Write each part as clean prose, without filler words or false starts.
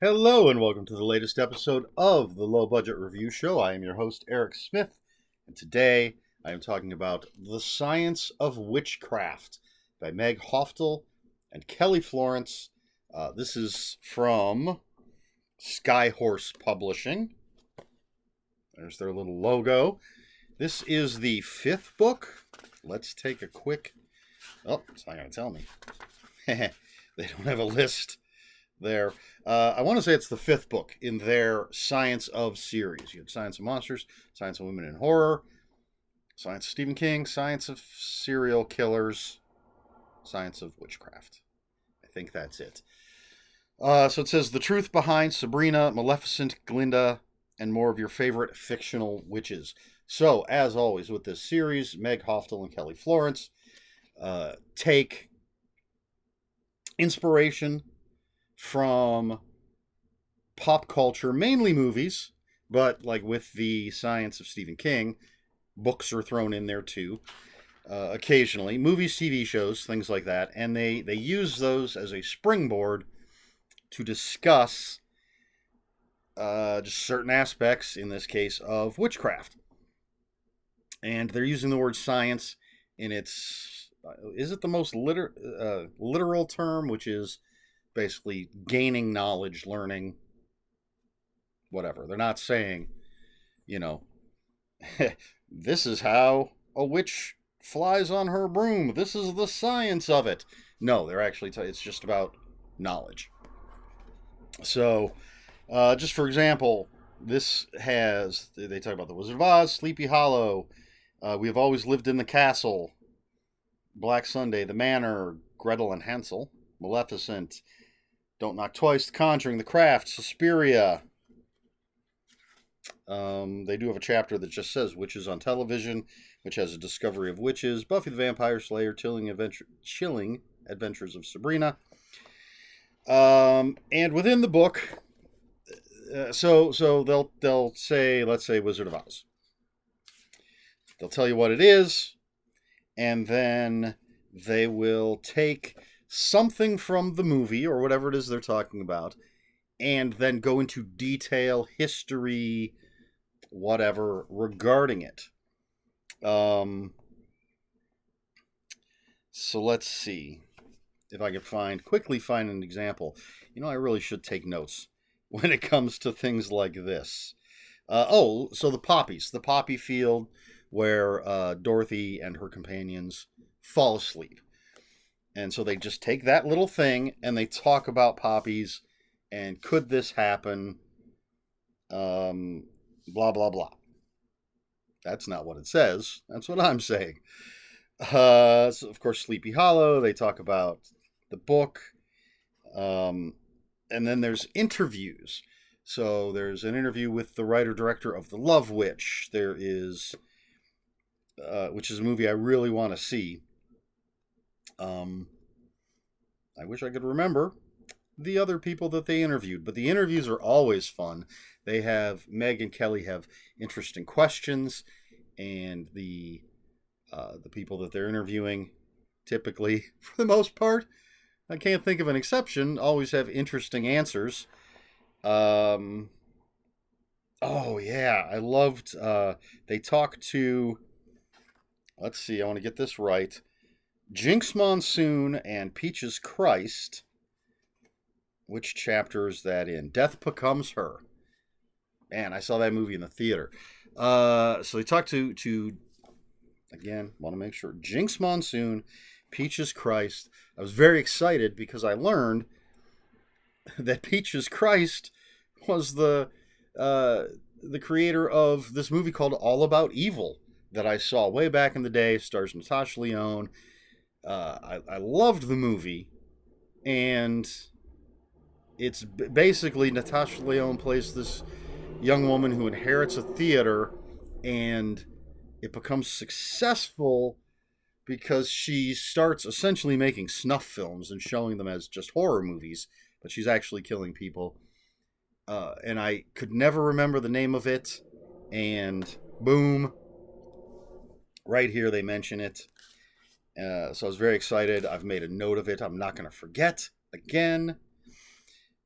Hello and welcome to the latest episode of the Low Budget Review Show. I am your host, Eric Smith, and today I am talking about The Science of Witchcraft by Meg Hafdahl and Kelly Florence. This is from Skyhorse Publishing. There's their little logo. This is the fifth book. Let's take a quick... Oh, it's not going to tell me. They don't have a list there. I want to say it's the fifth book in their Science of series. You had Science of Monsters, Science of Women in Horror, Science of Stephen King, Science of Serial Killers, Science of Witchcraft. I think that's it. So it says the truth behind Sabrina, Maleficent, Glinda, and more of your favorite fictional witches. So, as always with this series, Meg Hafdahl and Kelly Florence take inspiration from pop culture, mainly movies, but like with the Science of Stephen King, books are thrown in there too, occasionally. Movies, TV shows, things like that. And they use those as a springboard to discuss just certain aspects, in this case, of witchcraft. And they're using the word science in its, is it the most literal term, which is basically gaining knowledge, learning, whatever. They're not saying, this is how a witch flies on her broom. This is the science of it. No, they're actually, it's just about knowledge. So, just for example, this has, they talk about the Wizard of Oz, Sleepy Hollow, We Have Always Lived in the Castle, Black Sunday, The Manor, Gretel and Hansel, Maleficent, Don't Knock Twice, The Conjuring, The Craft, Suspiria. They do have a chapter that just says Witches on Television, which has a discovery of witches, Buffy the Vampire Slayer, Chilling Adventures of Sabrina. And within the book, so they'll say, let's say Wizard of Oz. They'll tell you what it is, and then they will take something from the movie or whatever it is they're talking about, and then go into detail, history, whatever, regarding it. So let's see if I can quickly find an example. I really should take notes when it comes to things like this. So the poppies, the poppy field where Dorothy and her companions fall asleep. And so they just take that little thing and they talk about poppies and could this happen? Blah, blah, blah. That's not what it says. That's what I'm saying. So of course, Sleepy Hollow, they talk about the book. And then there's interviews. So there's an interview with the writer-director of The Love Witch. There is, which is a movie I really want to see. I wish I could remember the other people that they interviewed, but the interviews are always fun. Meg and Kelly have interesting questions, and the people that they're interviewing, typically, for the most part, I can't think of an exception, always have interesting answers. Oh yeah, I loved, they talked to, let's see, I want to get this right, Jinx Monsoon and Peaches Christ. Which chapter is that in? Death Becomes Her. Man, I saw that movie in the theater. So they talked to again, want to make sure, Jinx Monsoon, Peaches Christ. I was very excited because I learned that Peaches Christ was the creator of this movie called All About Evil that I saw way back in the day. Stars Natasha Lyonne. I loved the movie, and it's basically Natasha Lyonne plays this young woman who inherits a theater, and it becomes successful because she starts essentially making snuff films and showing them as just horror movies, but she's actually killing people. And I could never remember the name of it, and boom, right here they mention it. So I was very excited. I've made a note of it. I'm not going to forget again.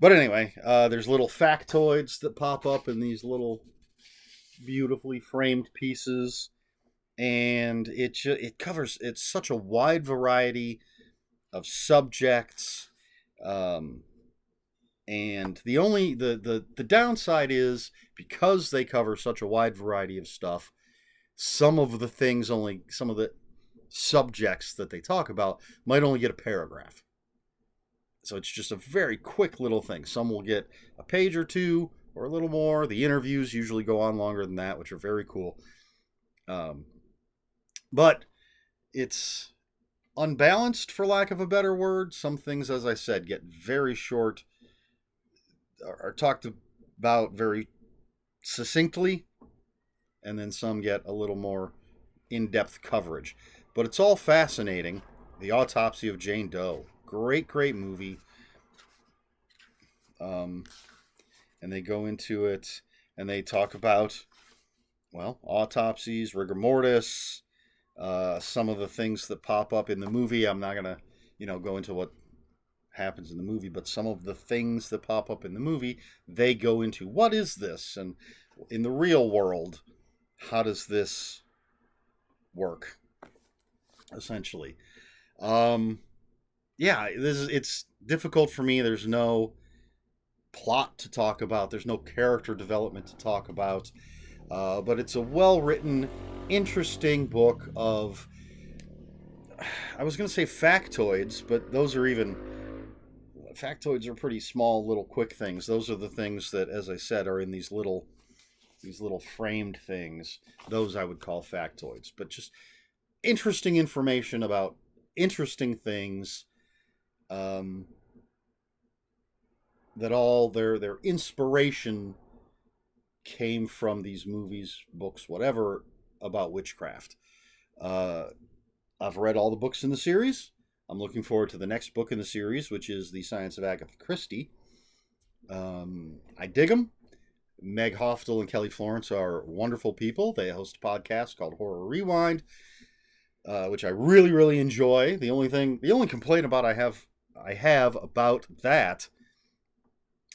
But anyway, there's little factoids that pop up in these little beautifully framed pieces, and it covers it's such a wide variety of subjects. Um, and the downside is because they cover such a wide variety of stuff, some of the subjects that they talk about might only get a paragraph. So it's just a very quick little thing. Some will get a page or two or a little more. The interviews usually go on longer than that, which are very cool. Um, but it's unbalanced, for lack of a better word. Some things, as I said, get very short, are talked about very succinctly, and then some get a little more in-depth coverage. But it's all fascinating. The Autopsy of Jane Doe. Great, great movie. And they go into it and they talk about, well, autopsies, rigor mortis, some of the things that pop up in the movie. I'm not going to, go into what happens in the movie, but some of the things that pop up in the movie, they go into what is this? And in the real world, how does this work? Essentially. It's difficult for me. There's no plot to talk about. There's no character development to talk about. But it's a well-written, interesting book of, I was going to say factoids, but factoids are pretty small, little quick things. Those are the things that, as I said, are in these little framed things. Those I would call factoids. But just interesting information about interesting things, that all their inspiration came from these movies, books, whatever, about witchcraft. I've read all the books in the series. I'm looking forward to the next book in the series, which is The Science of Agatha Christie. I dig them. Meg Hafdahl and Kelly Florence are wonderful people. They host a podcast called Horror Rewind, which I really, really enjoy. The only complaint I have about that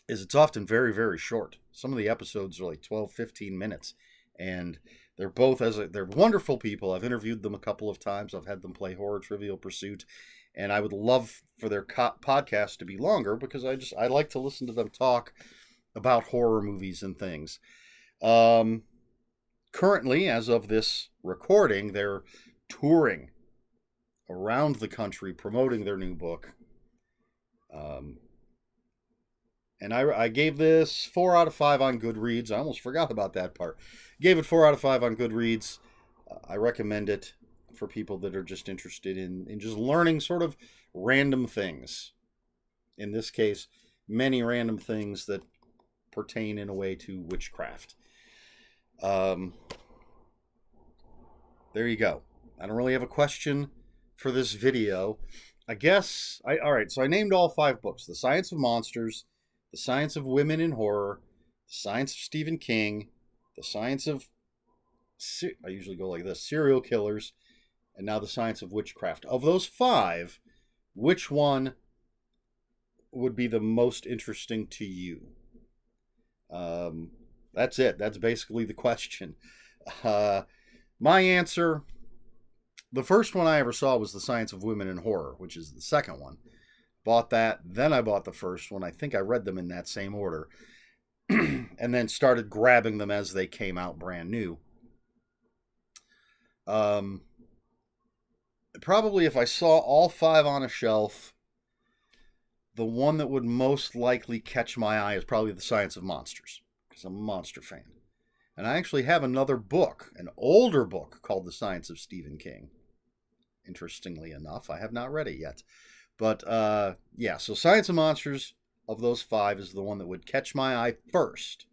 is it's often very, very short. Some of the episodes are like 12, 15 minutes. And they're wonderful people. I've interviewed them a couple of times. I've had them play Horror Trivial Pursuit. And I would love for their podcast to be longer because I like to listen to them talk about horror movies and things. Currently, as of this recording, they're touring around the country promoting their new book. And I gave this 4 out of 5 on Goodreads. I almost forgot about that part. Gave it 4 out of 5 on Goodreads. I recommend it for people that are just interested in just learning sort of random things. In this case, many random things that pertain in a way to witchcraft. There you go. I don't really have a question for this video. I guess, all right, so I named all 5 books. The Science of Monsters, The Science of Women in Horror, The Science of Stephen King, The Science of, I usually go like this, Serial Killers, and now The Science of Witchcraft. Of those 5, which one would be the most interesting to you? That's it. That's basically the question. My answer, the first one I ever saw was The Science of Women in Horror, which is the second one. Bought that, then I bought the first one. I think I read them in that same order. And then started grabbing them as they came out brand new. Probably if I saw all 5 on a shelf, the one that would most likely catch my eye is probably The Science of Monsters, because I'm a monster fan. And I actually have another book, an older book, called The Science of Stephen King. Interestingly enough, I have not read it yet. But, so Science of Monsters, of those 5, is the one that would catch my eye first.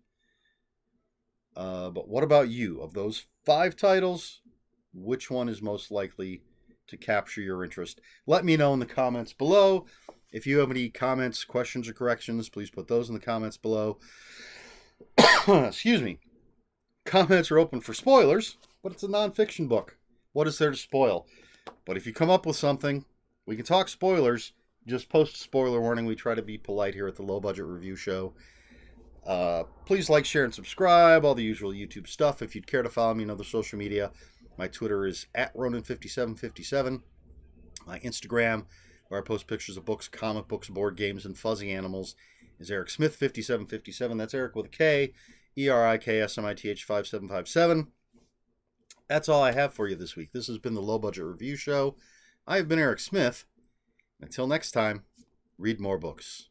But what about you? Of those 5 titles, which one is most likely to capture your interest? Let me know in the comments below. If you have any comments, questions, or corrections, please put those in the comments below. Excuse me. Comments are open for spoilers, but it's a nonfiction book. What is there to spoil? But if you come up with something, we can talk spoilers, just post spoiler warning. We try to be polite here at the Low Budget Review Show. Please like, share, and subscribe. All the usual YouTube stuff. If you'd care to follow me on other social media, my Twitter is @Ronan5757. My Instagram, where I post pictures of books, comic books, board games, and fuzzy animals, is Eric Smith 5757. That's Eric with a K, ERIKSMITH 5757. That's all I have for you this week. This has been the Low Budget Review Show. I have been Eric Smith. Until next time, read more books.